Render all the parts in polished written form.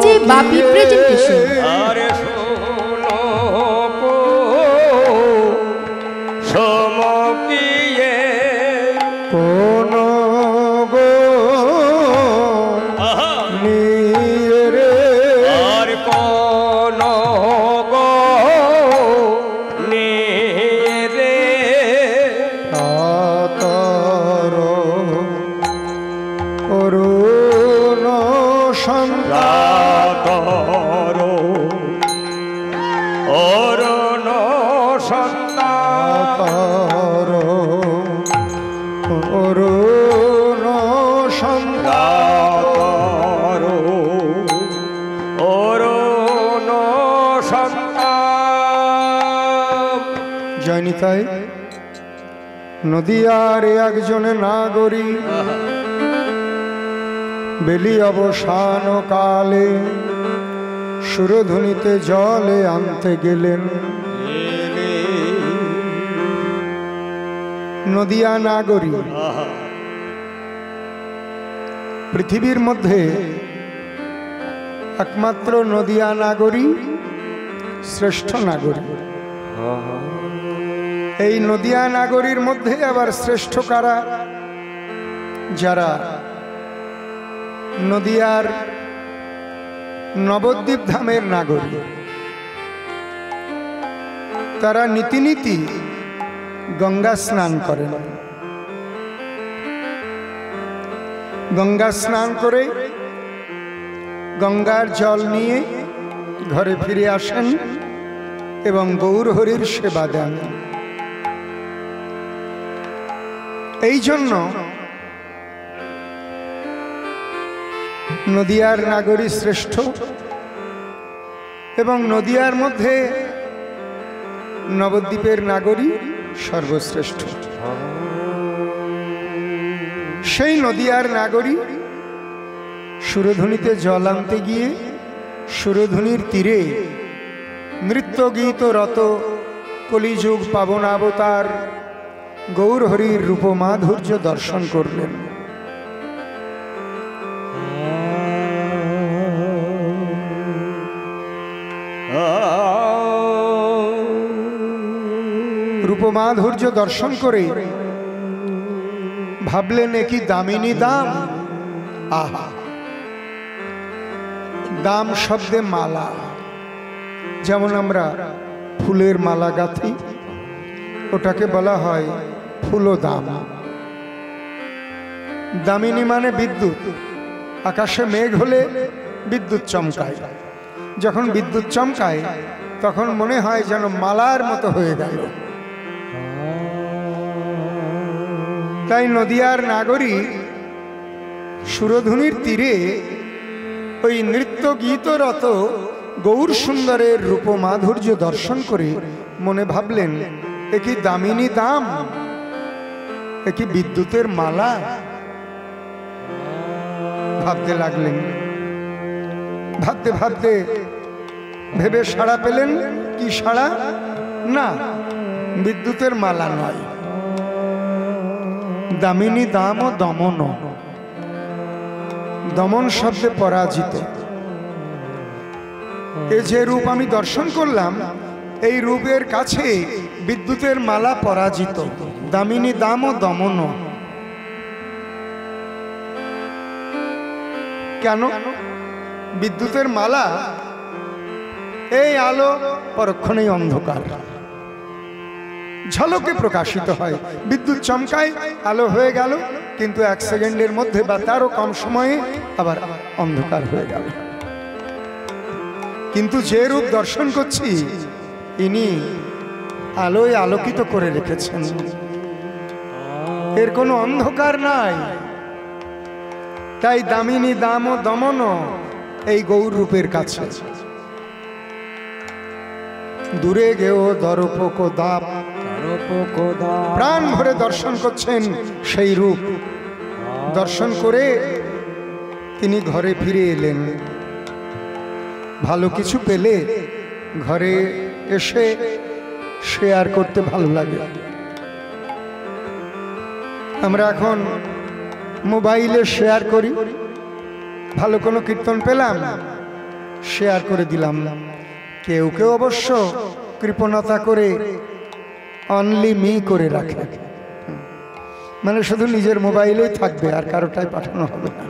DJ বাপি presentation. আরে শোনো গো সমকিয়ে কোন গো নিয়ে রে আর কোন গো নিয়ে রে কাতর অরুণ সন্তান রাতর অরুণ সন্তান কাতর অরুণ সন্তান রাতর অরুণ সন্তান। জয়নিতাই নদিয়ার একজন নাগরিক বেলি অবসান কালে সুরধুনিতে জলে আনতে গেলেন। নদিয়া নাগরী পৃথিবীর মধ্যে একমাত্র নদিয়া নাগরী শ্রেষ্ঠ নাগরী। এই নদিয়া নাগরীর মধ্যে আবার শ্রেষ্ঠ কারা? যারা নদিয়ার নবদ্বীপ ধামের নাগরী। তারা নীতি গঙ্গা স্নান করেন। গঙ্গা স্নান করে গঙ্গার জল নিয়ে ঘরে ফিরে আসেন এবং গৌর হরির সেবা দেন। এই জন্য নদিয়ার নাগরী শ্রেষ্ঠ এবং নদিয়ার মধ্যে নবদ্বীপের নাগরী সর্বশ্রেষ্ঠ। সেই নদিয়ার নাগরী সুরধুনিতে জল আনতে গিয়ে সুরধুনির তীরে নৃত্য গীত রত কলিযুগ পাবনাবতার গৌর হরির রূপ মাধুর্য দর্শন করলেন। রূপ মাধুর্য দর্শন করে ভাবলেন এ কি দামিনী দাম। আহা, দাম শব্দে মালা, যেমন আমরা ফুলের মালা গাঁথি ওটাকে বলা হয় ফুলদাম। দামিনী মানে বিদ্যুৎ। আকাশে মেঘ হলে বিদ্যুৎ চমকায়, যখন বিদ্যুৎ চমকায় তখন মনে হয় যেন মালার মতো হয়ে গেল। তাই নদিয়ার নাগরী সুরধুনির তীরে ওই নৃত্য গীতরত গৌর সুন্দরের রূপ মাধুর্য দর্শন করে মনে ভাবলেন এ কি দামিনী দাম, এ কি বিদ্যুতের মালা। ভাবতে লাগলেন। ভাবতে ভাবতে ভেবে সাড়া পেলেন। কি সাড়া? না, বিদ্যুতের মালা নয়, দামিনী দাম ও দমন। দমন শব্দে পরাজিত। এ যে রূপ আমি দর্শন করলাম এই রূপের কাছে বিদ্যুতের মালা পরাজিত। দামিনী দাম ও দমন। কেন? বিদ্যুতের মালা এই আলো, পরক্ষণেই অন্ধকার। ঝলকে প্রকাশিত হয়, বিদ্যুৎ চমকায়, আলো হয়ে গেল, কিন্তু এক সেকেন্ডের মধ্যে বা তারও কম সময়ে আবার অন্ধকার হয়ে গেল। কিন্তু যে রূপ দর্শন করছি ইনি আলোয় আলোকিত করে রেখেছেন, এর কোনো অন্ধকার নাই। তাই দামিনী দাম ও দমন এই গৌর রূপের কাছে। দূরে গেও দরপক দাপ, প্রাণ ভরে দর্শন করছেন সেই রূপ। দর্শন করে তিনি ঘরে ফিরে এলেন। ভালো কিছু পেলে ঘরে এসে শেয়ার করতে ভালো লাগে। আমরা এখন মোবাইলে শেয়ার করি। ভালো কোনো কীর্তন পেলাম, শেয়ার করে দিলাম। কেউ কেউ অবশ্য কৃপণতা করে অনলি মি করে রাখে, মানে শুধু নিজের মোবাইলেই থাকবে আর কারোটাই পাঠানো হবে না।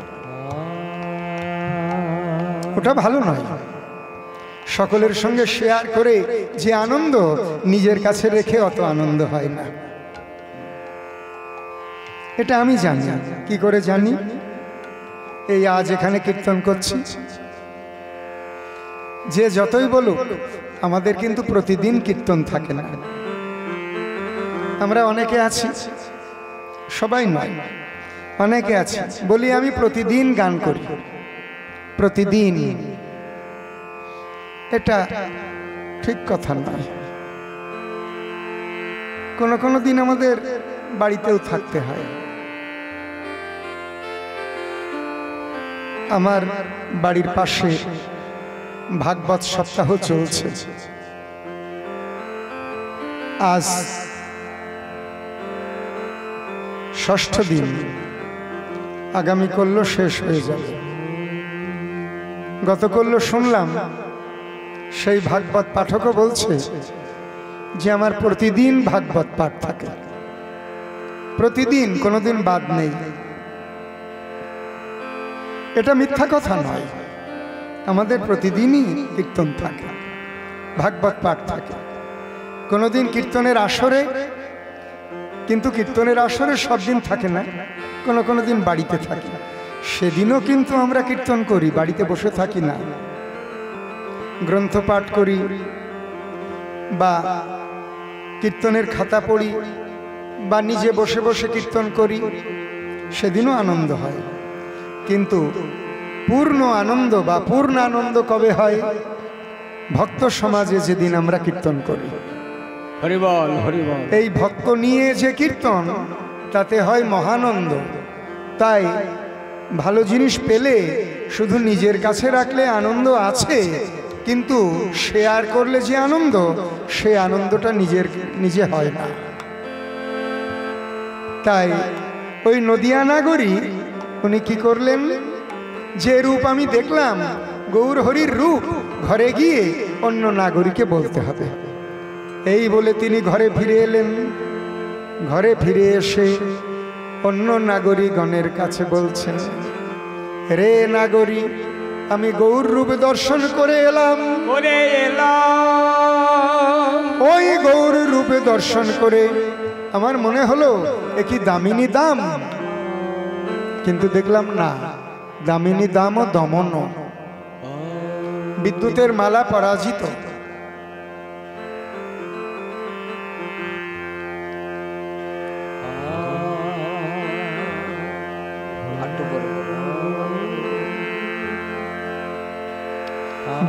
ওটা ভালো নয়। সকলের সঙ্গে শেয়ার করে যে আনন্দ, নিজের কাছে রেখে অত আনন্দ হয় না। এটা আমি জানি। কি করে জানি? এই আজ এখানে কীর্তন করছি, যে যতই বলুক আমাদের কিন্তু প্রতিদিন কীর্তন থাকে না। আমরা অনেকে আছি, সবাই নয়, অনেকে আছি বলি আমি প্রতিদিন গান করি, প্রতিদিন। এটা ঠিক কথা নয়। কোনো কোনো দিন আমাদের বাড়িতেও থাকতে হয়। আমার বাড়ির পাশে ভাগবত সপ্তাহ চলছে। আজ ষষ্ঠ দিন, আগামী কল্য শেষ হয়ে যাবে। গত কল্য শুনলাম সেই ভাগবত পাঠকও বলছে যে আমার প্রতিদিন ভাগবত পাঠ থাকে, প্রতিদিন, কোনোদিন বাদ নেই। এটা মিথ্যা কথা নয়, আমাদের প্রতিদিনই কীর্তন থাকে, ভাগবত পাঠ থাকে। কোনোদিন কীর্তনের আসরে, কিন্তু কীর্তনের আসরে সব দিন থাকে না, কোনো কোনো দিন বাড়িতে থাকি, সেদিনও কিন্তু আমরা কীর্তন করি, বাড়িতে বসে থাকি না। গ্রন্থ পাঠ করি বা কীর্তনের খাতা পড়ি বা নিজে বসে বসে কীর্তন করি, সেদিনও আনন্দ হয়। কিন্তু পূর্ণ আনন্দ বা পূর্ণ আনন্দ কবে হয়? ভক্ত সমাজে যেদিন আমরা কীর্তন করি। হরিবল হরিবল। এই ভক্ত নিয়ে যে কীর্তন, তাতে হয় মহানন্দ। তাই ভালো জিনিস পেলে শুধু নিজের কাছে রাখলে আনন্দ আছে, কিন্তু শেয়ার করলে যে আনন্দ, সে আনন্দটা নিজে হয় না। তাই ওই নদিয়া নাগরী উনি কি করলেন? যে রূপ আমি দেখলাম, গৌর হরির রূপ, ঘরে গিয়ে অন্য নাগরীকে বলতে হবে। এই বলে তিনি ঘরে ফিরে এলেন। ঘরে ফিরে এসে অন্য নাগরীগণের কাছে বলছেন, রে নাগরী, আমি গৌর রূপ দর্শন করে এলাম। ওই গৌর রূপে দর্শন করে আমার মনে হলো এ কি দামিনী দাম, কিন্তু দেখলাম না, দামিনী দাম ও দমন, বিদ্যুতের মালা পরাজিত।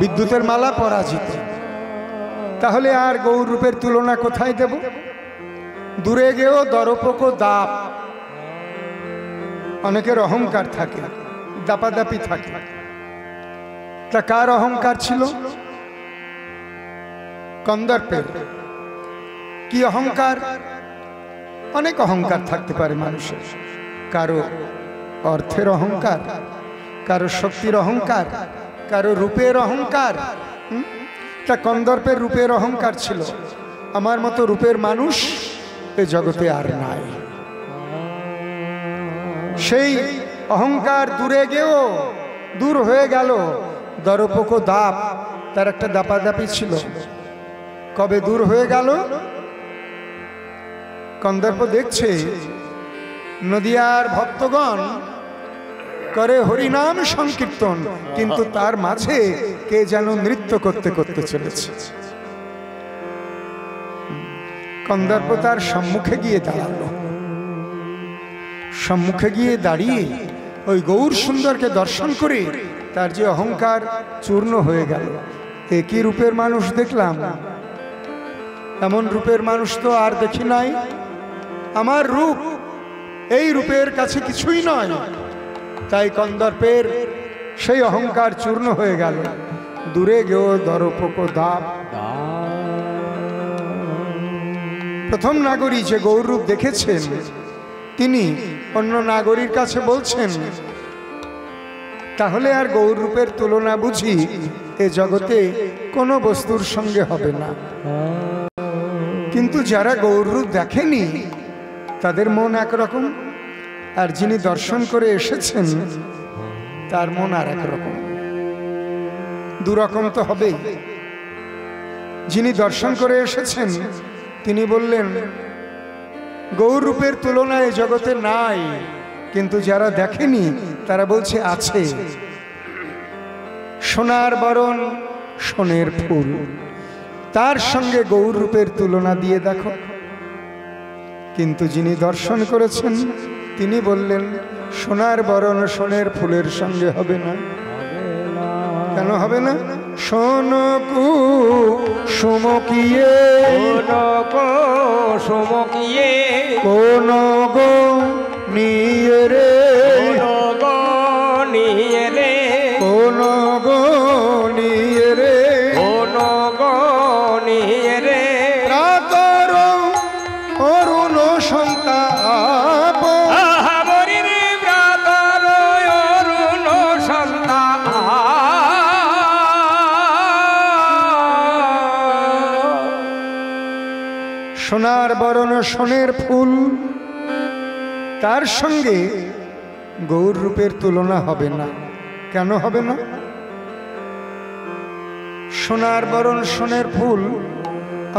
বিদ্যুতের মালা পরাজিত। তাহলে আর গৌর রূপের তুলনা কোথায় দেব? দূরে গেও দরপোক দাপ। অনেকের অহংকার থাকে, দাপাদাপি থাকে। তা কার অহংকার ছিল? কন্দর্পের। কি অহংকার? অনেক অহংকার থাকতে পারে মানুষের। কারো অর্থের অহংকার, কারো শক্তির অহংকার, কারো রূপের অহংকার। তা কন্দর্পের রূপের অহংকার ছিল। আমার মতো রূপের মানুষ এ জগতে আর নাই। সেই অহংকার দূরে গেও দূর হয়ে গেল। দরপোক দাপ, তার একটা দাপাদাপি ছিল। কবে দূর হয়ে গেল? কন্দর্প দেখছে নদিয়ার ভক্তগণ করে হরিনাম সংকীর্তন, কিন্তু তার মাঝে কে যেন নৃত্য করতে করতে চলেছে। কন্দর্প তার সম্মুখে গিয়ে দাঁড়ালো। সম্মুখে গিয়ে দাঁড়িয়ে ওই গৌর সুন্দরকে দর্শন করে তার যে অহংকার চূর্ণ হয়ে গেল। একই রূপের মানুষ দেখলাম, এমন রূপের মানুষ তো আর দেখি নাই। আমার রূপ এই রূপের কাছে কিছুই নয়। তাই কন্দর্পের সেই অহংকার চূর্ণ হয়ে গেল। দূরে গেও দরপোক দাপ। প্রথম নাগরী যে গৌর রূপ দেখেছেন, তিনি অন্য নাগরীর কাছে বলছেন তাহলে আর গৌর রূপের তুলনা বুঝি এ জগতে কোনো বস্তুর সঙ্গে হবে না। কিন্তু যারা গৌর রূপ দেখেনি তাদের মন একরকম, আর যিনি দর্শন করে এসেছেন তার মন আর একরকম। দুরকম তো হবেই। যিনি দর্শন করে এসেছেন তিনি বললেন গৌর রূপের তুলনা এ জগতে নাই, কিন্তু যারা দেখেনি তারা বলছে আছে। সোনার বরণ সোনের ফুল, তার সঙ্গে গৌর রূপের তুলনা দিয়ে দেখো। কিন্তু যিনি দর্শন করেছেন তিনি বললেন সোনার বরণ সোনের ফুলের সঙ্গে হবে না। কেন হবে না? সোনকু সুমকিয়ে সমকিয়ে কোন গো নিয়ে রে, নিয়ে রে, কোন গো নিয়ে রে, নিয়ে রে, প্রাতর অরুণ সন্তাপ, সোনার বরণ সোনের ফুল, তার সঙ্গে গৌর রূপের তুলনা হবে না। কেন হবে না? সোনার বরণ সোনের ফুল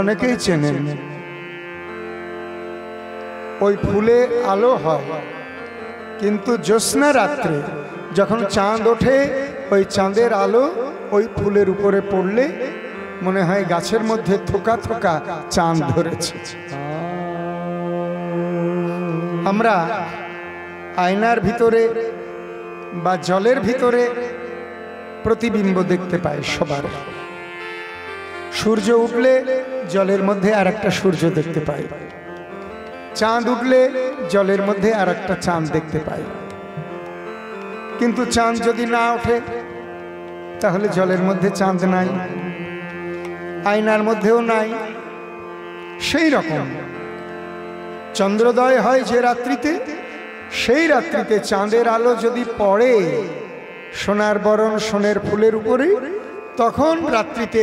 অনেকেই চেনেন। ওই ফুলে আলো হয়, কিন্তু জ্যোৎস্না রাত্রে যখন চাঁদ ওঠে ওই চাঁদের আলো ওই ফুলের উপরে পড়লে মনে হয় গাছের মধ্যে থোকা থোকা চাঁদ ধরেছে। আমরা আয়নার ভিতরে বা জলের ভিতরে প্রতিবিম্ব দেখতে পাই সবার। সূর্য উঠলে জলের মধ্যে আর একটা সূর্য দেখতে পাই, চাঁদ উঠলে জলের মধ্যে আর একটা চাঁদ দেখতে পাই। কিন্তু চাঁদ যদি না ওঠে তাহলে জলের মধ্যে চাঁদ নাই, আয়নার মধ্যেও নাই। সেই রকম চন্দ্রোদয় হয় যে রাত্রিতে, সেই রাত্রিতে চাঁদের আলো যদি পড়ে সোনার বরণ সোনের ফুলের উপরে, তখন রাত্রিতে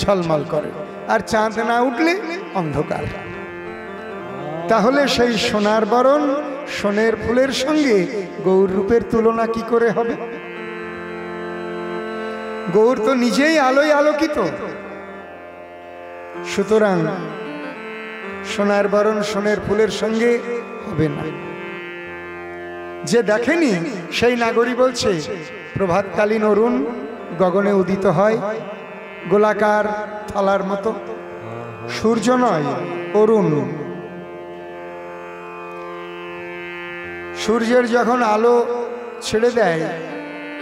ঝলমল করে, আর চাঁদ না উঠলে অন্ধকার। তাহলে সেই সোনার বরণ সোনের ফুলের সঙ্গে গৌর রূপের তুলনা কি করে হবে? গৌর তো নিজেই আলোয় আলোকিত। সুতরাং সোনার বরণ সোনের ফুলের সঙ্গে হবে না। যে দেখেনি সেই নাগরী বলছে প্রভাতকালীন অরুণ গগনে উদিত হয় গোলাকার থালার মতো। সূর্য নয়, অরুণ। সূর্যের যখন আলো ছেড়ে দেয়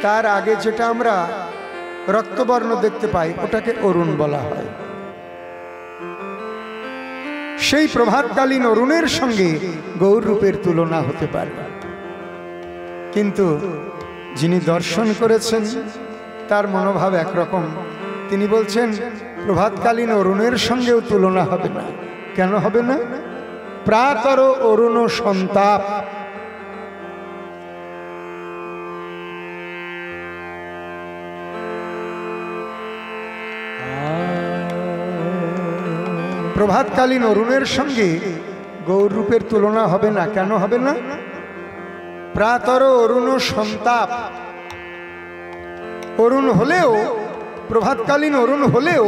তার আগে যেটা আমরা রক্তবর্ণ দেখতে পাই ওটাকে অরুণ বলা হয়। সেই প্রভাতকালীন অরুণের সঙ্গে গৌর রূপের তুলনা হতে পারে, কিন্তু যিনি দর্শন করেছেন তার মনোভাব একরকম। তিনি বলছেন প্রভাতকালীন অরুণের সঙ্গেও তুলনা হবে না। কেন হবে না? প্রাতর অরুণ সন্তাপ। প্রভাতকালীন অরুণের সঙ্গে গৌর রূপের তুলনা হবে না। কেন হবে না? প্রাতর অরুণ সন্তাপ। অরুণ হলেও, প্রভাতকালীন অরুণ হলেও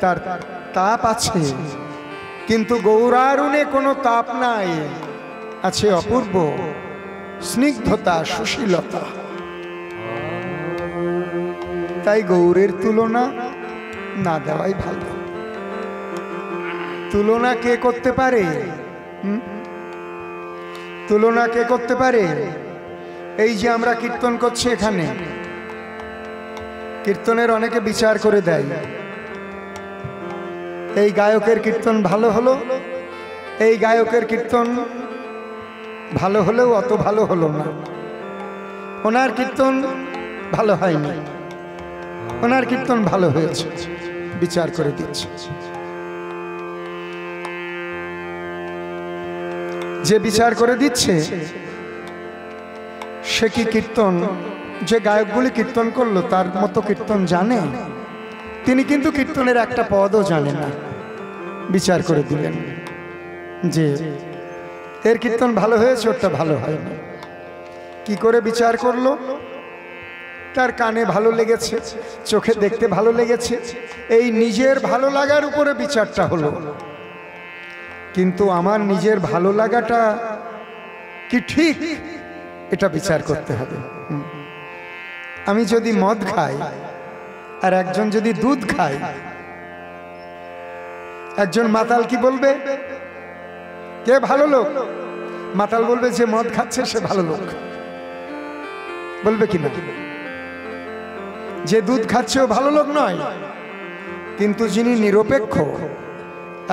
তার তাপ আছে, কিন্তু গৌরারুণে কোনো তাপ নাই, আছে অপূর্ব স্নিগ্ধতা, সুশীলতা। তাই গৌরের তুলনা না দেওয়াই ভালো। তুলনা কে করতে পারে? তুলনা কে করতে পারে? এই যে আমরা কীর্তন করছি, এখানে কীর্তনের অনেকে বিচার করে দেয়, এই গায়কের কীর্তন ভালো হলো, এই গায়কের কীর্তন ভালো হলেও অত ভালো হলো না, ওনার কীর্তন ভালো হয়নি, ওনার কীর্তন ভালো হয়েছে, বিচার করে দিচ্ছে। যে বিচার করে দিচ্ছে সে কি কীর্তন যে গায়কগুলি কীর্তন করলো তার মতো কীর্তন জানে? তিনি কিন্তু কীর্তনের একটা পদও জানে না। বিচার করে দিলেন যে এর কীর্তন ভালো হয়েছে, ওটা ভালো হয়নি। কি করে বিচার করলো? তার কানে ভালো লেগেছে, চোখে দেখতে ভালো লেগেছে, এই নিজের ভালো লাগার উপরে বিচারটা হলো। কিন্তু আমার নিজের ভালো লাগাটা কি ঠিক, এটা বিচার করতে হবে। আমি যদি মদ খাই আর একজন যদি দুধ খায়, একজন মাতাল কি বলবে? কে ভালো লোক? মাতাল বলবে যে মদ খাচ্ছে সে ভালো লোক, বলবে কি না? যে দুধ খাচ্ছে ও ভালো লোক নয়। কিন্তু যিনি নিরপেক্ষ,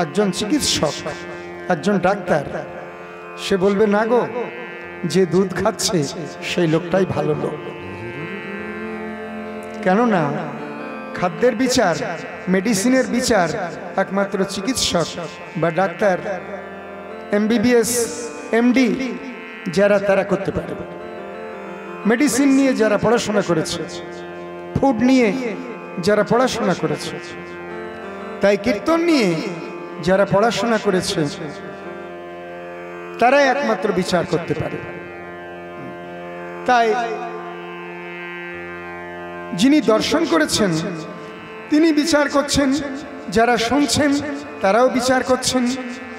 একজন চিকিৎসক, একজন ডাক্তার, সে বলবে না গো, যে দুধ খাচ্ছে সেই লোকটাই ভালো লোক। কেননা খাদ্যের বিচার, মেডিসিনের বিচার একমাত্র চিকিৎসক বা ডাক্তার, MBBS MD যারা তারা করতে পারে। মেডিসিন নিয়ে যারা পড়াশোনা করেছে, ফুড নিয়ে যারা পড়াশোনা করেছে, তাই কীর্তন নিয়ে যারা পড়াশোনা করেছে তারাই একমাত্র বিচার করতে পারে। তাই যিনি দর্শন করেছেন তিনি বিচার করছেন, যারা শুনছেন তারাও বিচার করছেন।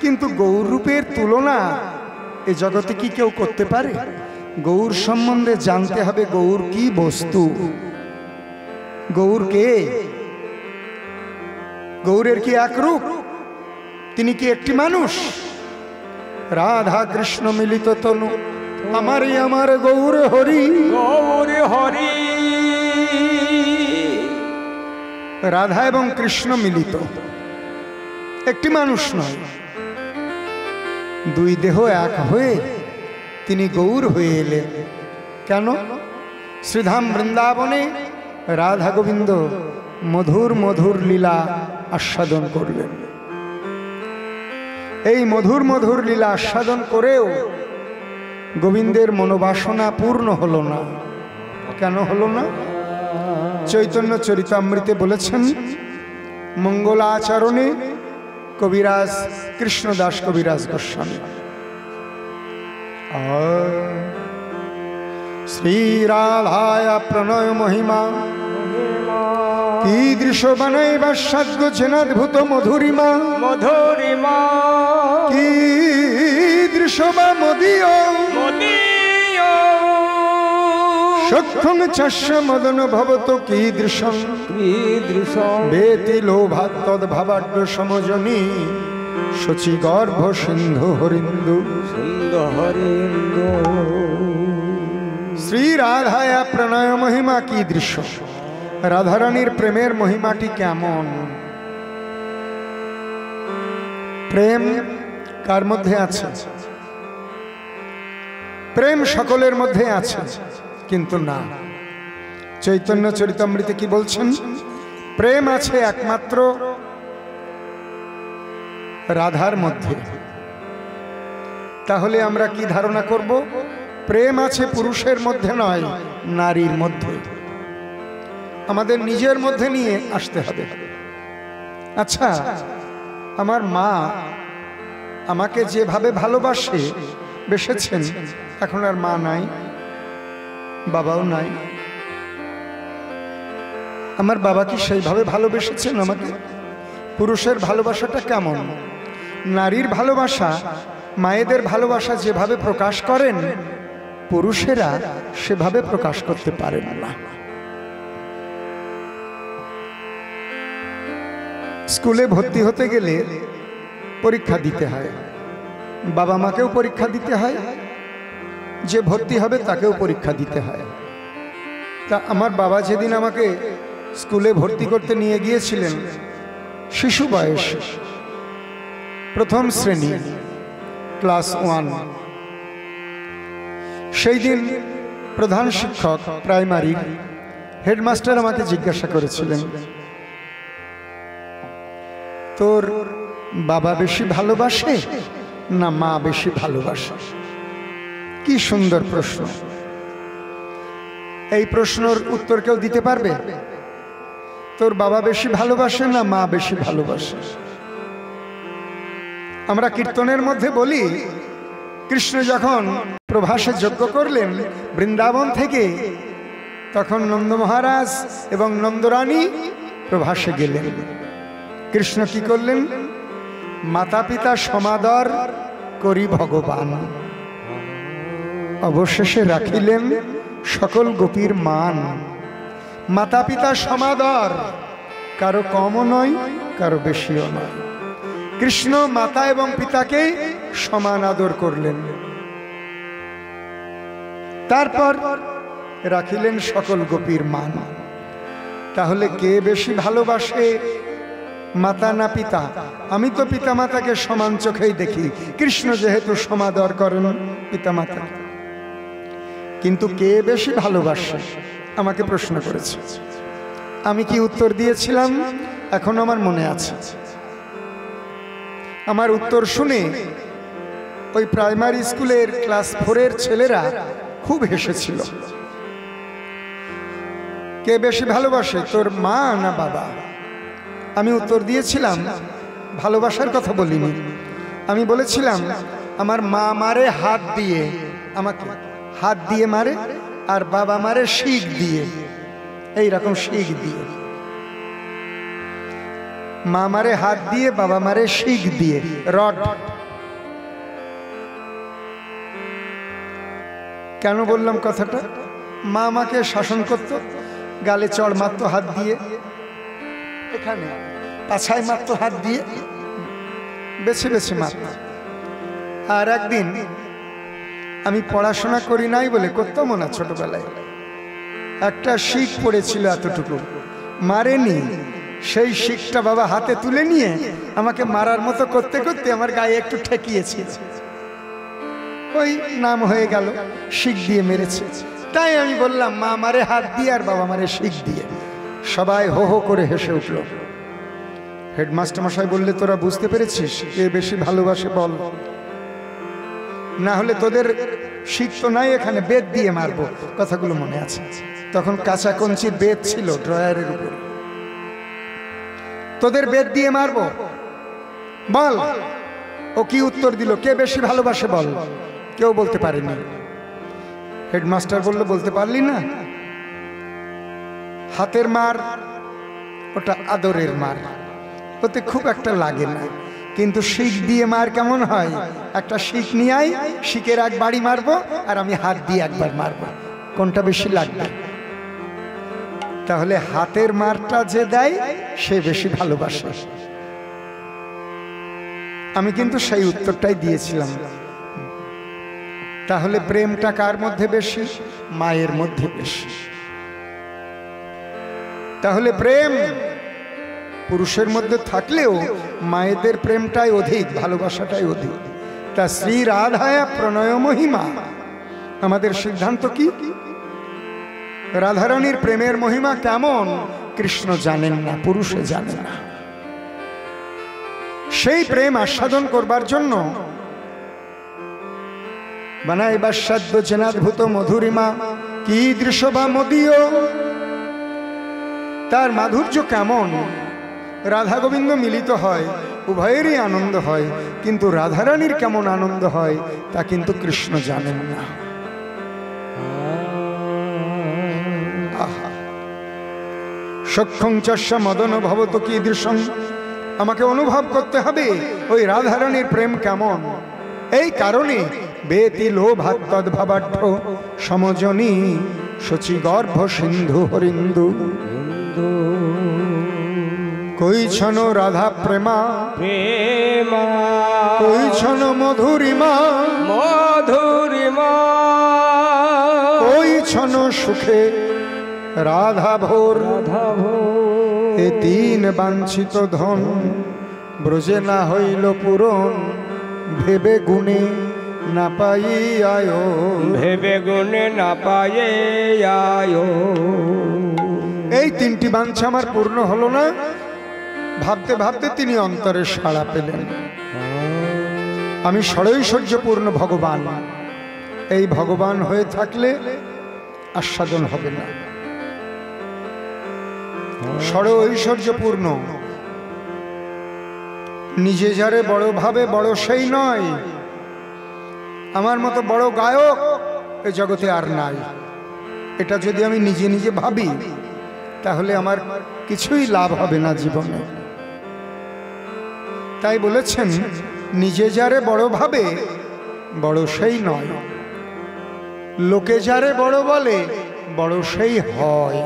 কিন্তু গৌর রূপের তুলনা এই জগতে কি কেউ করতে পারে? গৌর সম্বন্ধে জানতে হবে, গৌর কি বস্তু, গৌর কে, গৌরের কি এক রূপ, তিনি কি একটি মানুষ? রাধা কৃষ্ণ মিলিত তনু আমারই আমার গৌর হরি, গৌর হরি। রাধা এবং কৃষ্ণ মিলিত, একটি মানুষ নয়। দুই দেহ এক হয়ে তিনি গৌর হয়ে এলেন। কেন? শ্রীধাম বৃন্দাবনে রাধা গোবিন্দ মধুর মধুর লীলা আস্বাদন করলেন। এই মধুর মধুর লীলা আস্বাদন করেও গোবিন্দের মনোবাসনা পূর্ণ হলো না। কেন হলো না? চৈতন্য চরিতামৃতে বলেছেন, মঙ্গলাচরণে কবিরাজ কৃষ্ণদাস কবিরাজ গোস্বামী শ্রী রাধায় প্রণয় মহিমা কীদৃশ বানাইবা সাধ্য জেনাদ্ভুত মধুরিমা, মধুরিমা কীদৃশ বা মদীয় সক্ষং চাস্য মদন ভবত কীদৃশং বেতি লোভাৎ তদ্ভাবাঢ্য সমজনী শচী গর্ভ সিন্ধু হরিন্দু। শ্রী রাধায় প্রণয় মহিমা কীদৃশ, রাধারানীর প্রেমের মহিমাটি কেমন? প্রেম কার মধ্যে আছে? প্রেম সকলের মধ্যে আছে, কিন্তু না। চৈতন্য চরিতামৃতে কি বলছেন? প্রেম আছে একমাত্র রাধার মধ্যে। তাহলে আমরা কি ধারণা করব? প্রেম আছে পুরুষের মধ্যে নয়, নারীর মধ্যে। আমাদের নিজের মধ্যে নিয়ে আসতে হবে। আচ্ছা, আমার মা আমাকে যেভাবে ভালোবাসে বেসেছেন, এখন আর মা নাই, বাবাও নাই। আমার বাবা কি সেইভাবে ভালোবেসেছেন আমাকে? পুরুষের ভালোবাসাটা কেমন? নারীর ভালোবাসা, মায়েদের ভালোবাসা যেভাবে প্রকাশ করেন, পুরুষেরা সেভাবে প্রকাশ করতে পারেন না। স্কুলে ভর্তি হতে গেলে পরীক্ষা দিতে হয়, বাবা মাকেও পরীক্ষা দিতে হয়, যে ভর্তি হবে তাকেও পরীক্ষা দিতে হয়। তা আমার বাবা যেদিন আমাকে স্কুলে ভর্তি করতে নিয়ে গিয়েছিলেন, শিশু বয়স, প্রথম শ্রেণী, ক্লাস 1, সেই দিন প্রধান শিক্ষক প্রাইমারি হেডমাস্টার আমাকে জিজ্ঞাসা করেছিলেন, তোর বাবা বেশি ভালোবাসে না মা বেশি ভালোবাসে? কি সুন্দর প্রশ্ন। এই প্রশ্নের উত্তর কেউ দিতে পারবে? তোর বাবা বেশি ভালোবাসে না মা বেশি ভালোবাসে? আমরা কীর্তনের মধ্যে বলি, কৃষ্ণ যখন প্রভাসে যজ্ঞ করলেন বৃন্দাবন থেকে, তখন নন্দ মহারাজ এবং নন্দরানী প্রভাসে গেলেন। কৃষ্ণ কি করলেন? মাতা পিতা সমাদর করি ভগবান, অবশেষে রাখিলেন সকল গোপীর মান। মাতা পিতা সমাদর, কারো কমও নয় কারো বেশিও নয়। কৃষ্ণ মাতা এবং পিতাকে সমান আদর করলেন, তারপর রাখিলেন সকল গোপীর মান। তাহলে কে বেশি ভালোবাসে, মাতা না পিতা? আমি তো পিতা মাতাকে সমান চোখেই দেখি, কৃষ্ণ যেহেতু সমাদর করেন পিতা মাতা। কিন্তু কে বেশি ভালোবাসে আমাকে প্রশ্ন করেছে। আমি কি উত্তর দিয়েছিলাম এখন আমার মনে আছে। আমার উত্তর শুনে ওই প্রাইমারি স্কুলের ক্লাস 4-এর ছেলেরা খুব হেসেছিল। কে বেশি ভালোবাসে, তোর মা না বাবা? আমি উত্তর দিয়েছিলাম, ভালোবাসার কথা বলিনি, আমি বলেছিলাম আমার মা মারে হাত দিয়ে, আমাকে হাত দিয়ে মারে, আর বাবা মারে শিক দিয়ে, এই রকম শিক দিয়ে। মা মারে হাত দিয়ে, বাবা মারে শিক দিয়ে, রড। কেন বললাম কথাটা? মা আমাকে শাসন করত, গালে চড় মারতো হাত দিয়ে, এখানে পাছায় মারতো হাত দিয়ে, বেছে বেছে মারত। আর একদিন আমি পড়াশোনা করি নাই বলে, করতাম না ছোটবেলায়, একটা শিক পড়েছিল এতটুকু, মারেনি। সেই শিকটা বাবা হাতে তুলে নিয়ে আমাকে মারার মতো করতে করতে আমার গায়ে একটু ঠেকিয়েছিল, ওই নাম হয়ে গেল, শিক দিয়ে মেরেছে। তাই আমি বললাম মা মারে হাত দিয়ে আর বাবা মারে শিক দিয়ে। সবাই হো হো করে হেসে উঠল। হেডমাস্টার মশাই বললে, তোরা বুঝতে পেরেছিস কে বেশি ভালোবাসে বল, না হলে তোদের শিক তো নাই এখানে, বেত দিয়ে মারবো। কথাগুলো মনে আছে। তখন কাঁচা কঞ্চির বেত ছিল ড্রয়ারের উপর, তোদের বেত দিয়ে মারবো বল। ও কি উত্তর দিল, কে বেশি ভালোবাসে বল? কেউ বলতে পারেনি। হেডমাস্টার বলল, বলতে পারলি না? হাতের মার ওটা আদরের মার, ওতে খুব একটা লাগে না, কিন্তু শিক দিয়ে মার কেমন হয়? একটা শিক নিয়ে আয়, শিকের এক বাড়ি মারবো আর আমি হাত দিয়ে একবার মারবো, কোনটা বেশি লাগবে? তাহলে হাতের মারটা যে দেয় সে বেশি ভালোবাসে। আমি কিন্তু সেই উত্তরটাই দিয়েছিলাম। তাহলে প্রেমটা কার মধ্যে বেশি? মায়ের মধ্যে বেশি। তাহলে প্রেম পুরুষের মধ্যে থাকলেও মায়েদের প্রেমটাই অধিক, ভালোবাসাটাই অধিক। তা শ্রী রাধায়া প্রণয় মহিমা, আমাদের সিদ্ধান্ত কি? রাধারানীর প্রেমের মহিমা কেমন কৃষ্ণ জানেন না, পুরুষে জানেন না। সেই প্রেম আস্বাদন করবার জন্য বানাইবার সাধ্য জেনাদ্ভূত মধুরিমা কি দৃশ্য বা মদীয়, তার মাধুর্য কেমন। রাধা গোবিন্দ মিলিত হয়, উভয়েরই আনন্দ হয়, কিন্তু রাধারানীর কেমন আনন্দ হয় তা কিন্তু কৃষ্ণ জানেন না। সক্ষং চস্য মদন ভবত কীদৃশং, আমাকে অনুভব করতে হবে ওই রাধারানীর প্রেম কেমন। এই কারণে বেতি লোভাত্তদ্ভবাঢ্য সমজনী শচী গর্ভ সিন্ধু হরিন্দু কইছন রাধা প্রেমা প্রেমা, কইছন মধুরিমা মধুরিমা, কইছন সুখে রাধা ভোর। এ তিন বাঞ্ছিত ধন ব্রজে না হইল পূরণ, ভেবে গুণে না পাই আয়ো, ভেবে গুণে না পায়ে আয়ো। এই তিনটি বাঞ্ছা আমার পূর্ণ হলো না। ভাবতে ভাবতে তিনি অন্তরে সাড়া পেলেন, আমি ষড়ৈশ্বর্যপূর্ণ ভগবান। এই ভগবান হয়ে থাকলে আস্বাদন হবে না। ষড় ঐশ্বর্যপূর্ণ, নিজে যারে বড় ভাবে বড় সেই নয়। আমার মতো বড় গায়ক এ জগতে আর নাই। এটা যদি আমি নিজে নিজে ভাবি তাহলে আমার কিছুই লাভ হবে না জীবনে। তাই বলেছেন নিজে যারে বড় ভাবে বড় সেই নয়, লোকে যারে বড় বলে বড় সেই হয়।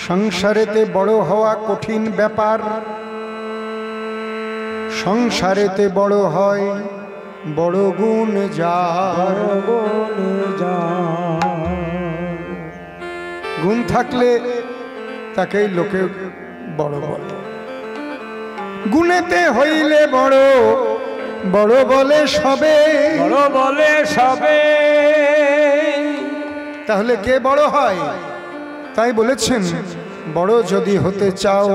সংসারেতে বড় হওয়া কঠিন ব্যাপার, সংসারেতে বড় হয় বড় গুণ যার। গুণ থাকলে তাকেই লোকে বড় বলে। গুণেতে হইলে বড়, বড় বলে সবে, বড় বলে সবে। তাহলে কে বড় হয়? তাই বলেছেন বড় যদি হতে চাও,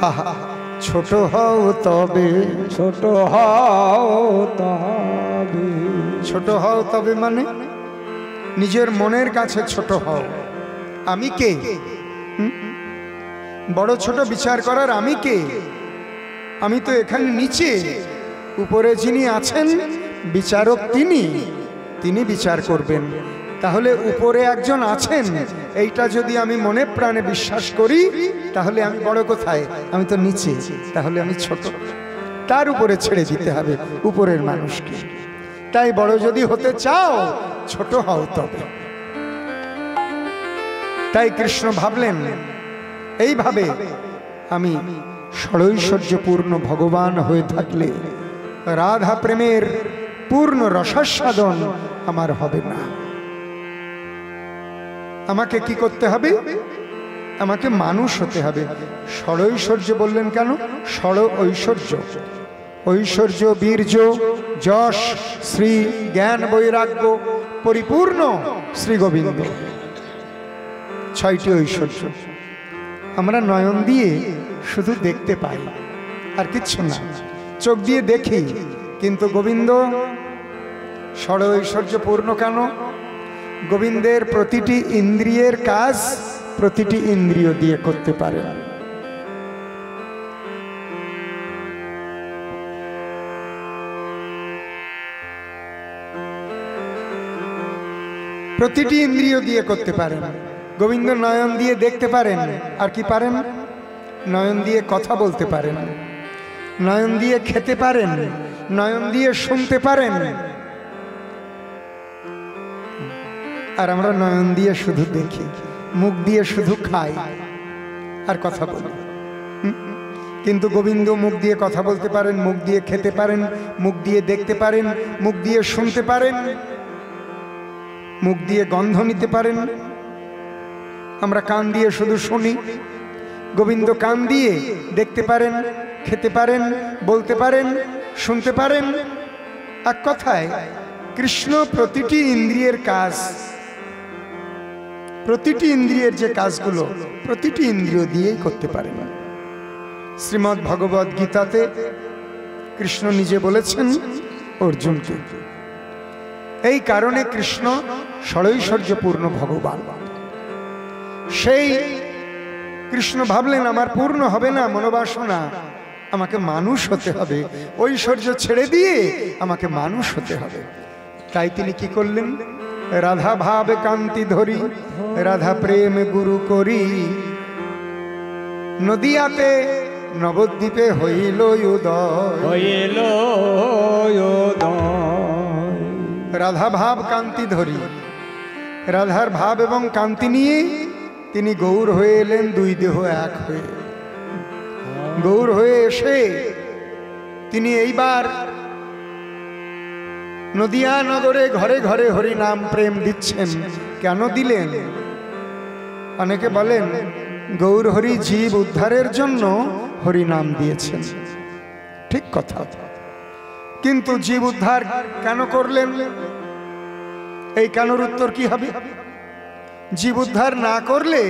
আহা ছোট হও তবে। ছোট হও তবে। ছোট হও তবে মানে নিজের মনের কাছে ছোট হও। আমি কে? বড় ছোট বিচার করার আমি কে? আমি তো এখানে নিচে, উপরে যিনি আছেন বিচারক তিনি বিচার করবেন। তাহলে উপরে একজন আছেন এইটা যদি আমি মনে প্রাণে বিশ্বাস করি তাহলে আমি বড় কোথায়? আমি তো নিচে, তাহলে আমি ছোট। তার উপরে ছেড়ে দিতে হবে উপরের মানুষকে। তাই বড় যদি হতে চাও ছোট হও তবে। তাই কৃষ্ণ ভাবলেন এইভাবে আমি ষড়ৈশ্বর্যপূর্ণ ভগবান হয়ে থাকলে রাধা প্রেমের পূর্ণ রসাস্বাদন আমার হবে না। আমাকে কি করতে হবে? আমাকে মানুষ হতে হবে। ষড়ৈশ্বর্য বললেন কেন? ষড় ঐশ্বর্য, ঐশ্বর্য বীর্য যশ শ্রী জ্ঞান বৈরাগ্য পরিপূর্ণ শ্রী গোবিন্দ, 6টি ঐশ্বর্য। আমরা নয়ন দিয়ে শুধু দেখতে পাই, আর কিচ্ছু না, চোখ দিয়ে দেখি। কিন্তু গোবিন্দ ষড় ঐশ্বর্যপূর্ণ কেন? গোবিন্দের প্রতিটি ইন্দ্রিয়ের কাজ প্রতিটি ইন্দ্রিয় দিয়ে করতে পারে। প্রতিটি ইন্দ্রিয় দিয়ে করতে পারেন। গোবিন্দ নয়ন দিয়ে দেখতে পারেন, আর কি পারেন? নয়ন দিয়ে কথা বলতে পারেন, নয়ন দিয়ে খেতে পারেন, নয়ন দিয়ে শুনতে পারেন। আর আমরা নয়ন দিয়ে শুধু দেখি, মুখ দিয়ে শুধু খাই আর কথা বলি। কিন্তু গোবিন্দ মুখ দিয়ে কথা বলতে পারেন, মুখ দিয়ে খেতে পারেন, মুখ দিয়ে দেখতে পারেন, মুখ দিয়ে শুনতে পারেন, মুখ দিয়ে গন্ধ নিতে পারেন। আমরা কান দিয়ে শুধু শুনি, গোবিন্দ কান দিয়ে দেখতে পারেন, খেতে পারেন, বলতে পারেন, শুনতে পারেন। এক কথায় কৃষ্ণ প্রতিটি ইন্দ্রিয়ের কাজ, প্রতিটি ইন্দ্রিয়ের যে কাজগুলো প্রতিটি ইন্দ্রিয় দিয়েই করতে পারেন। শ্রীমদ্ ভগবদ গীতাতে কৃষ্ণ নিজে বলেছেন অর্জুনকে। এই কারণে কৃষ্ণ ষড়ৈশ্বর্যপূর্ণ ভগবান। সেই কৃষ্ণ ভাবলেন আমার পূর্ণ হবে না মনোবাসনা, আমাকে মানুষ হতে হবে। ঐশ্বর্য ছেড়ে দিয়ে আমাকে মানুষ হতে হবে। তাই তিনি কি করলেন? রাধা ভাব কান্তি ধরি, রাধা প্রেম গুরু করি, নদিয়াতে নবদ্বীপে হইল উদয়। হইল উদয়। রাধা ভাব কান্তি ধরি, রাধার ভাব এবং কান্তি নিয়ে তিনি গৌর হয়ে এলেন, দুই দেহ এক হয়ে। গৌর হয়ে এসে তিনি এইবার নদিয়া নগরে ঘরে ঘরে হরি নাম প্রেম দিচ্ছেন। কেন দিলেন? অনেকে বলেন গৌর হরি জীব উদ্ধারের জন্য হরি নাম দিয়েছেন, ঠিক কথা। কিন্তু জীব উদ্ধার কেন করলেন? এই কেনর উত্তর কি হবে? জীব উদ্ধার না করলে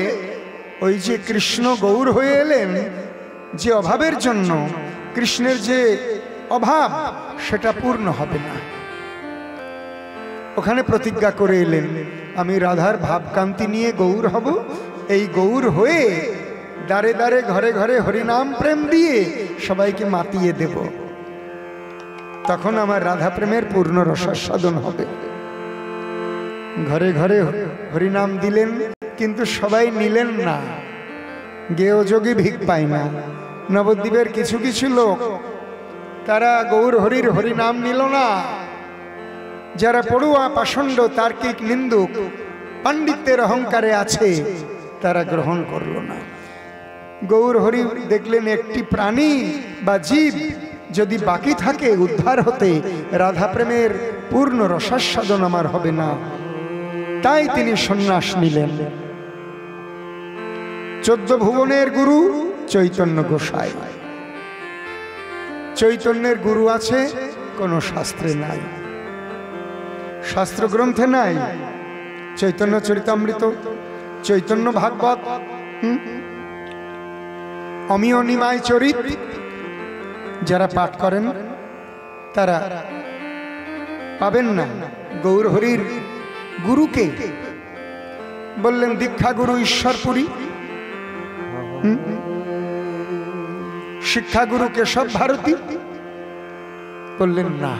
ওই যে কৃষ্ণ গৌর হয়ে এলেন, যে অভাবের জন্য, কৃষ্ণের যে অভাব সেটা পূর্ণ হবে না। ওখানে প্রতিজ্ঞা করে এলেন, আমি রাধার ভাবকান্তি নিয়ে গৌর হব, এই গৌর হয়ে দাঁড়ে দাঁড়ে ঘরে ঘরে হরিনাম প্রেম দিয়ে সবাইকে মাতিয়ে দেব, তখন আমার রাধা প্রেমের পূর্ণ রসাস্বাদন হবে। ঘরে ঘরে হরিনাম দিলেন, কিন্তু সবাই নিলেন না। গেয় যোগী ভিক পায় না। নবদ্বীপের কিছু কিছু লোক তারা গৌর হরির হরিনাম নিল না। যারা পড়ুয়া, পাষণ্ড, তার্কিক, নিন্দুক, পাণ্ডিত্যের অহংকারে আছে, তারা গ্রহণ করল না। গৌর হরি দেখলেন একটি প্রাণী বা জীব যদি বাকি থাকে উদ্ধার হতে, রাধা প্রেমের পূর্ণ রসাস্বাদন আমার হবে না। তাই তিনি সন্ন্যাস নিলেন। 14 ভুবনের গুরু চৈতন্য গোসাই। চৈতন্যের গুরু আছে, কোন শাস্ত্রে নাই, শাস্ত্র গ্রন্থে নাই। চৈতন্য চরিতামৃত, চৈতন্য ভাগবত, অমিয় নিমাই চরিত যারা পাঠ করেন তারা পাবেন না। গৌর হরির গুরুকে বললেন দীক্ষা গুরু ঈশ্বরপুরী, শিক্ষা গুরু কেশব ভারতী, বললেন না,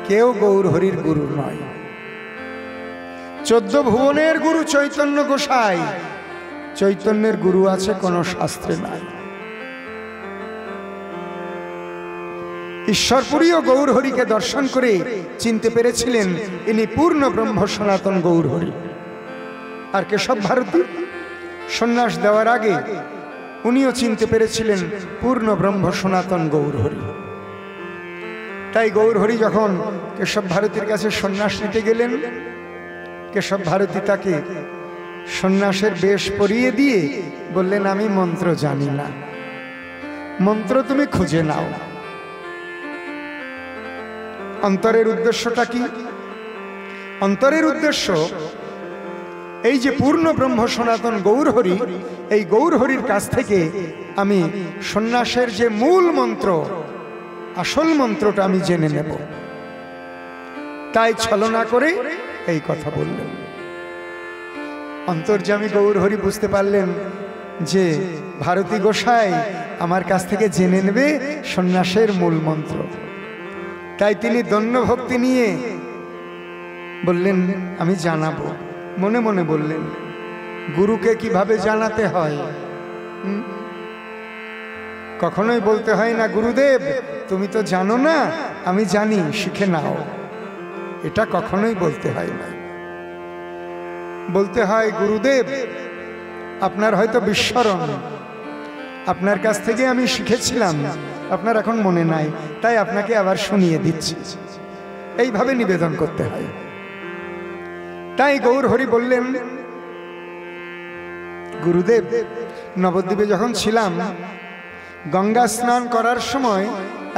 কেউ গৌর হরির গুরু নয়। 14 ভুবনের গুরু চৈতন্য গোসাই। চৈতন্যের গুরু আছে, কোন শাস্ত্রে নাই। ঈশ্বরপুরীও গৌর হরিকে দর্শন করে চিনতে পেরেছিলেন ইনি পূর্ণ ব্রহ্ম সনাতন গৌর হরি। আর কেশব ভারতী সন্ন্যাস দেওয়ার আগে উনিও চিনতে পেরেছিলেন পূর্ণ ব্রহ্ম সনাতন গৌর হরি। তাই গৌর হরি যখন কেশব ভারতীর কাছে সন্ন্যাস নিতে গেলেন, কেশব ভারতী তাকে সন্ন্যাসের বেশ পরিয়ে দিয়ে বললেন, আমি মন্ত্র জানি না, মন্ত্র তুমি খুঁজে নাও। অন্তরের উদ্দেশ্যটা কি? অন্তরের উদ্দেশ্য এই যে পূর্ণ ব্রহ্ম সনাতন গৌর হরি, এই গৌর হরির কাছ থেকে আমি সন্ন্যাসের যে মূল মন্ত্র, আসল মন্ত্রটা আমি জেনে নেব। তাই ছলনা করে এই কথা বললেন। অন্তর্যামী গৌর হরি বুঝতে পারলেন যে ভারতী গোসাই আমার কাছ থেকে জেনে নেবে সন্ন্যাসের মূল মন্ত্র। তাই তিনি দন্য ভক্তি নিয়ে বললেন, আমি জানাবো। মনে মনে বললেন, গুরুকে কিভাবে জানাতে হয়? কখনোই বলতে হয় না, গুরুদেব তুমি তো জানো না, আমি জানি, শিখে নাও। এটা কখনোই বলতে হয় না। বলতে হয়, গুরুদেব আপনার হয়তো বিস্মরণ, আপনার কাছ থেকে আমি শিখেছিলাম, আপনার এখন মনে নাই, তাই আপনাকে আবার শুনিয়ে দিচ্ছি। এইভাবে নিবেদন করতে হয়। তাই গৌর হরি বললেন, গুরুদেব নবদ্বীপে যখন ছিলাম, গঙ্গা স্নান করার সময়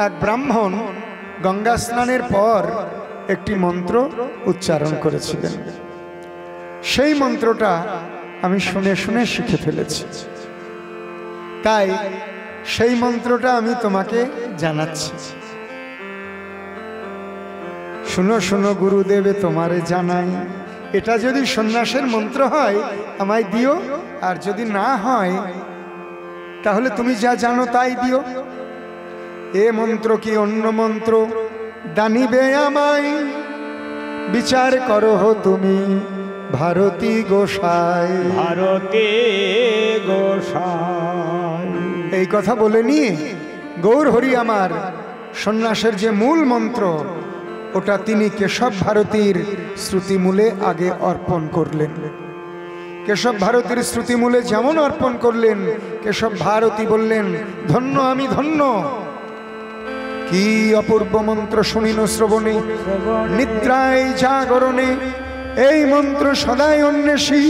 এক ব্রাহ্মণ গঙ্গা স্নানের পর একটি মন্ত্র উচ্চারণ করেছিলেন। সেই মন্ত্রটা আমি শুনে শুনে শিখে ফেলেছি। তাই সেই মন্ত্রটা আমি তোমাকে জানাচ্ছি। শুনো শুনো গুরুদেবে তোমারে জানাই, এটা যদি সন্ন্যাসের মন্ত্র হয় আমায় দিও, আর যদি না হয় তাহলে তুমি যা জানো তাই দিও। এ মন্ত্র কি অন্য মন্ত্র দানিবে আমায়, বিচার করো তুমি ভারতী গোসাই। ভারতী গোসাই এই কথা বলে নিয়ে গৌর হরি আমার সন্ন্যাসের যে মূল মন্ত্র, ওটা তিনি কেশব ভারতীর শ্রুতিমূলে আগে অর্পণ করলেন। কেশব ভারতীর শ্রুতিমূলে যেমন অর্পণ করলেন, কেশব ভারতী বললেন, ধন্য আমি ধন্য। কি অপূর্ব মন্ত্র শুনিন শ্রবণে, নিদ্রায় জাগরণে, এই মন্ত্র সদাই অন্বেষী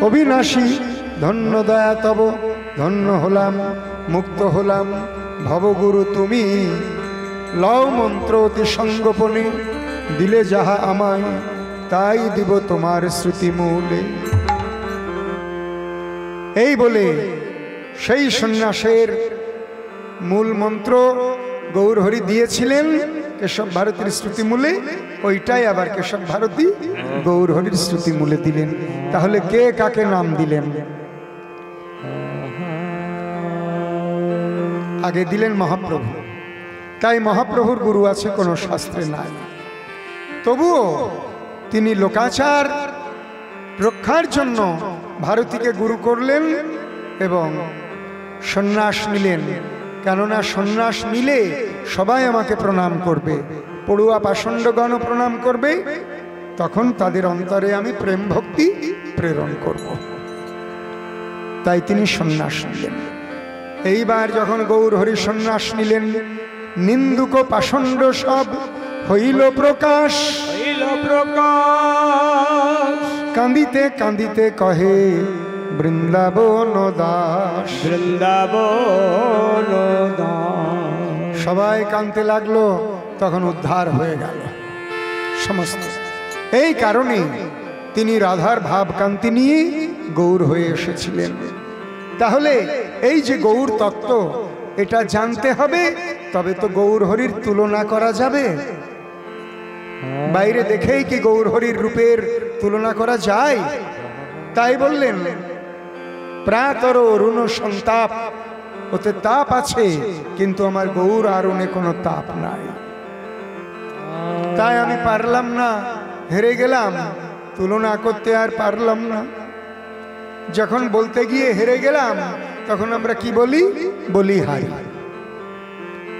অবিনাশী। ধন্য দয়া তব, ধন্য হলাম, মুক্ত হলাম, ভবগুরু তুমি। লও মন্ত্র অতি সঙ্গোপনে, দিলে যাহা আমায় তাই দিব তোমার শ্রুতিমূলে। এই বলে সেই সন্ন্যাসের মূল মন্ত্র গৌর হরি দিয়েছিলেন কেশব ভারতীর শ্রুতিমূলে, ওইটাই আবার কেশব ভারতী গৌর হরির শ্রুতিমূলে দিলেন। তাহলে কে কাকে নাম দিলেন? আগে দিলেন মহাপ্রভু। তাই মহাপ্রভুর গুরু আছে কোনো শাস্ত্রে নাই। তবুও তিনি লোকাচার রক্ষার জন্য ভারতীকে গুরু করলেন এবং সন্ন্যাস নিলেন। কেননা সন্ন্যাস নিলে সবাই আমাকে প্রণাম করবে, পড়ুয়া পাষণ্ডগণ প্রণাম করবে, তখন তাদের অন্তরে আমি প্রেম ভক্তি প্রেরণ করব। তাই তিনি সন্ন্যাস নিলেন। এইবার যখন গৌর হরি সন্ন্যাস নিলেন, নিন্দুক পাষণ্ড সব হইল প্রকাশ। কান্দিতে কান্দিতে কহে বৃন্দাবন দাস। বৃন্দাবন দাস। সবাই কাঁদতে লাগলো, তখন উদ্ধার হয়ে গেল সমস্ত। এই কারণে তিনি রাধার ভাব কান্তি নিয়ে গৌর হয়ে এসেছিলেন। তাহলে এই যে গৌর তত্ত্ব, এটা জানতে হবে, তবে তো গৌর হরির তুলনা করা যাবে। বাইরে দেখেই কি গৌর হরির রূপের তুলনা করা যায়? তাই বললেন প্রাতর অরুণ সন্তাপ, ওতে তাপ আছে, কিন্তু আমার গৌর আরুণে কোনো তাপ নাই। তাই আমি পারলাম না, হেরে গেলাম, তুলনা করতে আর পারলাম না। যখন বলতে গিয়ে হেরে গেলাম, তখন আমরা কি বলি? বলি হারি,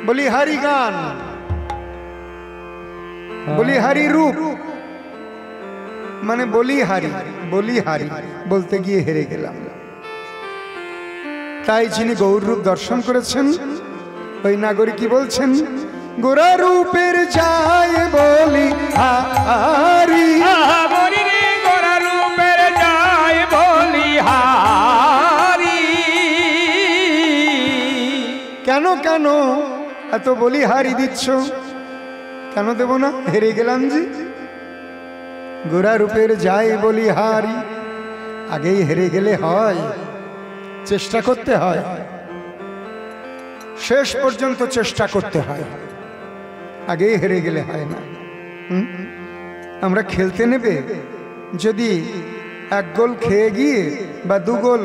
বলি হারি গান, বলি হারি রূপ, মানে বলি হারি, বলি হারি, বলতে গিয়ে হেরে গেলাম। তাই যিনি গৌর রূপ দর্শন করেছেন, ওই নাগরিক কি বলছেন? গোরা রূপের যায় বলি হারি, গোরা রূপের যায় বলি হারি। কেন কেন এত বলি হারি দিচ্ছ? কেন দেব না? হেরে গেলাম যে। গোরা রূপের যায় বলি হারি, আগেই হেরে গেলে হয়? চেষ্টা করতে হয়, শেষ পর্যন্ত চেষ্টা করতে হয়, আগেই হেরে গেলে হয় না। আমরা খেলতে নেবে, যদি এক গোল খেয়ে গিয়ে বা 2 গোল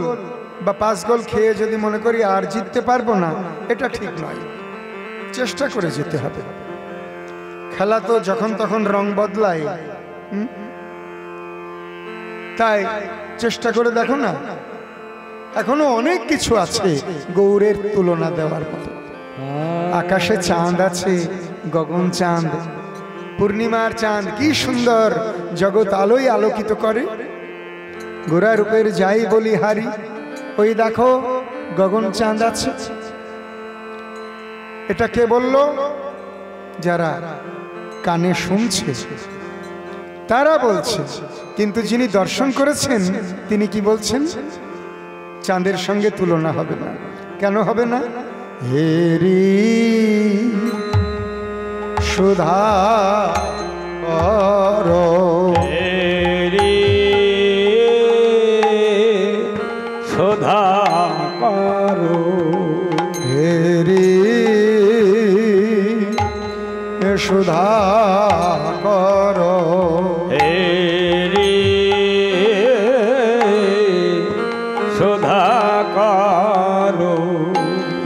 বা 5 গোল খেয়ে যদি মনে করি আর জিততে পারবো না, এটা ঠিক নয়। চেষ্টা করে যেতে হবে। খেলা তো যখন তখন রং বদলায়, তাই চেষ্টা করে দেখো না। এখনো অনেক কিছু আছে গৌরের তুলনা দেওয়ার মতো। আকাশে চাঁদ আছে, গগন চাঁদ, পূর্ণিমার চাঁদ, কি সুন্দর জগৎ আলোয় আলোকিত করে। গোরা রূপের যাই বলি হারি, ওই দেখো গগন চাঁদ আছে। এটা কে বলল? যারা কানে শুনছে তারা বলছে, কিন্তু যিনি দর্শন করেছেন তিনি কি বলছেন? চাঁদের সঙ্গে তুলনা হবে না। কেন হবে না? হেরি সুধা হেরি সুধা করো, হেরি সুধা করো, হেরি সুধা করো।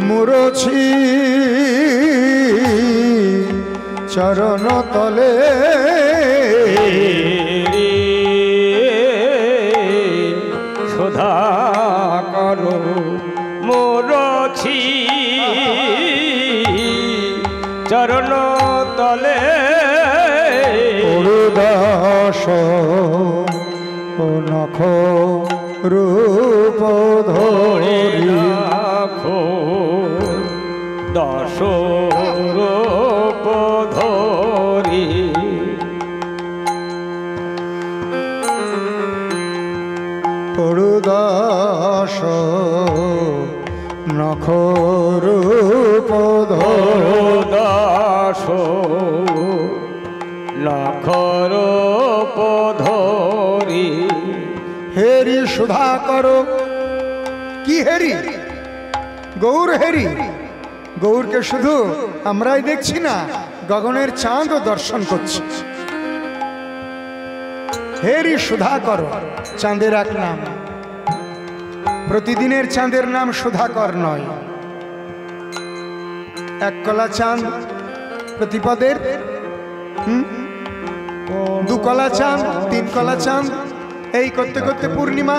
মুরছি চরণ তলে, সুধা করো। মোরছি চরণ তলে, দাস ও নখ রূপ ধরি রাখো, দশ রূপ ধরি। দাস নখ রূপ ধরি, দাস নখর ধরি। হেরি সুধা করো। কি হেরি? গৌর হেরি। গৌরকে শুধু আমরাই দেখছি না, গগনের চাঁদও দর্শন করছে। হেরি সুধাকর চাঁদের এক নাম, প্রতিদিনের চাঁদের নাম সুধাকর নয়। এক কলা চাঁদ প্রতিপদের, দু কলা চাঁদ, তিন কলা চাঁদ, এই করতে করতে পূর্ণিমা,